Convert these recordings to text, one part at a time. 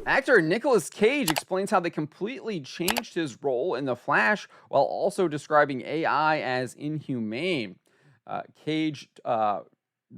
Actor Nicolas Cage explains how they completely changed his role in The Flash while also describing AI as inhumane. Cage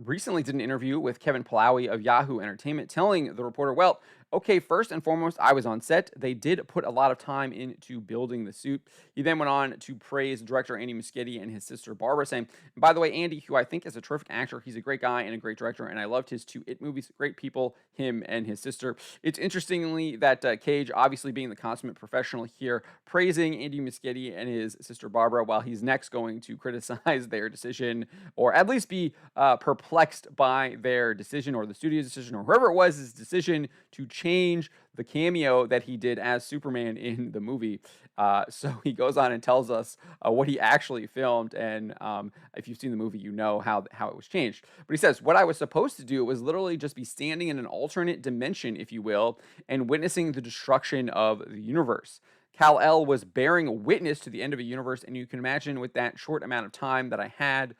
recently did an interview with Kevin Palawi of Yahoo Entertainment, telling the reporter, well, okay, first and foremost, I was on set. They did put a lot of time into building the suit. He then went on to praise director Andy Muschietti and his sister Barbara, saying, by the way, Andy, who I think is a terrific actor, he's a great guy and a great director, and I loved his two It movies. Great people, him and his sister. It's interestingly that Cage, obviously being the consummate professional here, praising Andy Muschietti and his sister Barbara, while he's next going to criticize their decision, or at least be perplexed by their decision, or the studio's decision, or whoever it was, his decision to change the cameo that he did as Superman in the movie. So he goes on and tells us what he actually filmed, and if you've seen the movie, you know how it was changed. But he says, what I was supposed to do was literally just be standing in an alternate dimension, if you will, and witnessing the destruction of the universe. Kal-El was bearing witness to the end of a universe, and you can imagine with that short amount of time that I had,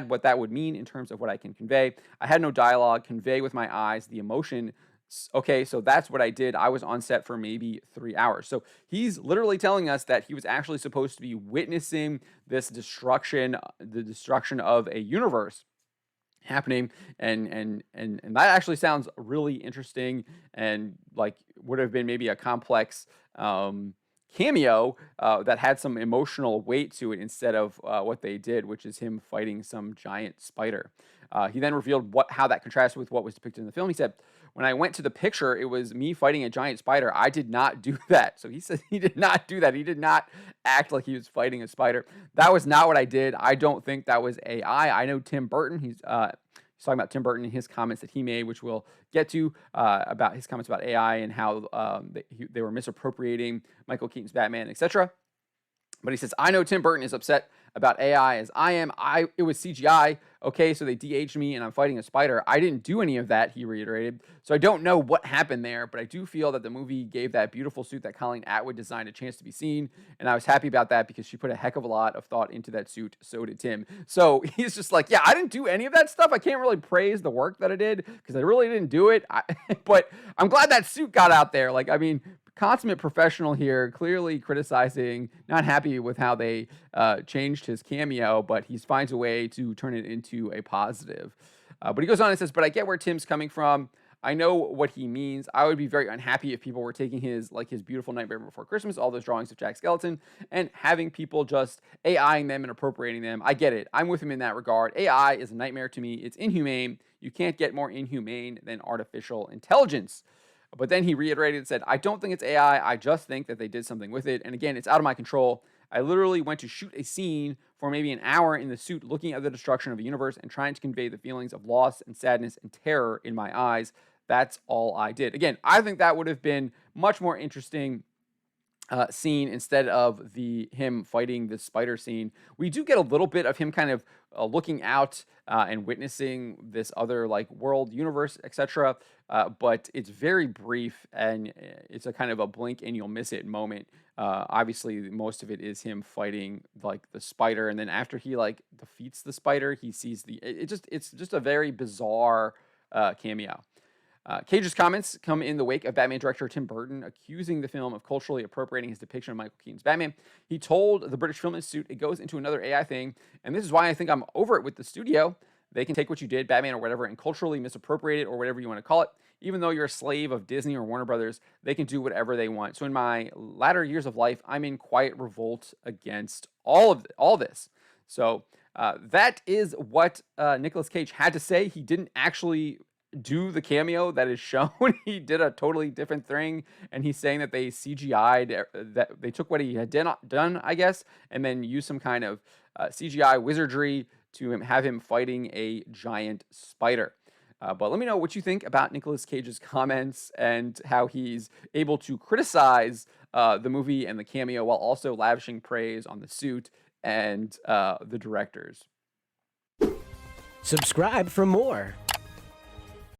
what that would mean in terms of what I can convey. I had no dialogue, convey with my eyes the emotion. Okay, so that's what I did. I was on set for maybe 3 hours. So he's literally telling us that he was actually supposed to be witnessing this destruction, the destruction of a universe happening, and that actually sounds really interesting, and like would have been maybe a complex cameo that had some emotional weight to it, instead of what they did, which is him fighting some giant spider. He then revealed how that contrasted with what was depicted in the film. He said, when I went to the picture, it was me fighting a giant spider. I did not do that. So he said he did not do that. He did not act like he was fighting a spider. That was not what I did. I don't think that was AI. I know Tim Burton. He's talking about Tim Burton and his comments that he made, which we'll get to, about his comments about AI and how they were misappropriating Michael Keaton's Batman, etc. But he says, I know Tim Burton is upset about AI as I am. It was CGI. Okay, so they de-aged me and I'm fighting a spider. I didn't do any of that, he reiterated. So I don't know what happened there, but I do feel that the movie gave that beautiful suit that Colleen Atwood designed a chance to be seen. And I was happy about that because she put a heck of a lot of thought into that suit. So did Tim. So he's just like, yeah, I didn't do any of that stuff. I can't really praise the work that I did because I really didn't do it. But I'm glad that suit got out there. Like, I mean, consummate professional here, clearly criticizing, not happy with how they changed his cameo, but he finds a way to turn it into a positive. But he goes on and says, but I get where Tim's coming from. I know what he means. I would be very unhappy if people were taking his beautiful Nightmare Before Christmas, all those drawings of Jack Skeleton, and having people just AIing them and appropriating them. I get it. I'm with him in that regard. AI is a nightmare to me. It's inhumane. You can't get more inhumane than artificial intelligence. But then he reiterated and said, I don't think it's AI. I just think that they did something with it. And again, it's out of my control. I literally went to shoot a scene for maybe an hour in the suit, looking at the destruction of the universe and trying to convey the feelings of loss and sadness and terror in my eyes. That's all I did. Again, I think that would have been much more interesting scene instead of him fighting the spider scene. We do get a little bit of him kind of looking out and witnessing this other world, universe, etc. But it's very brief, and it's a kind of a blink and you'll miss it moment. Obviously, most of it is him fighting the spider, and then after he defeats the spider, he sees it's just a very bizarre cameo. Cage's comments come in the wake of Batman director Tim Burton accusing the film of culturally appropriating his depiction of Michael Keaton's Batman. He told the British Film Institute it goes into another AI thing, and this is why I think I'm over it with the studio. They can take what you did, Batman or whatever, and culturally misappropriate it, or whatever you want to call it. Even though you're a slave of Disney or Warner Brothers, they can do whatever they want. So in my latter years of life, I'm in quiet revolt against all this. So that is what Nicolas Cage had to say. He didn't actually do the cameo that is shown. He did a totally different thing, and he's saying that they CGI'd, that they took what he had done, I guess, and then used some kind of CGI wizardry to have him fighting a giant spider. But let me know what you think about Nicolas Cage's comments and how he's able to criticize the movie and the cameo while also lavishing praise on the suit and the directors. Subscribe for more.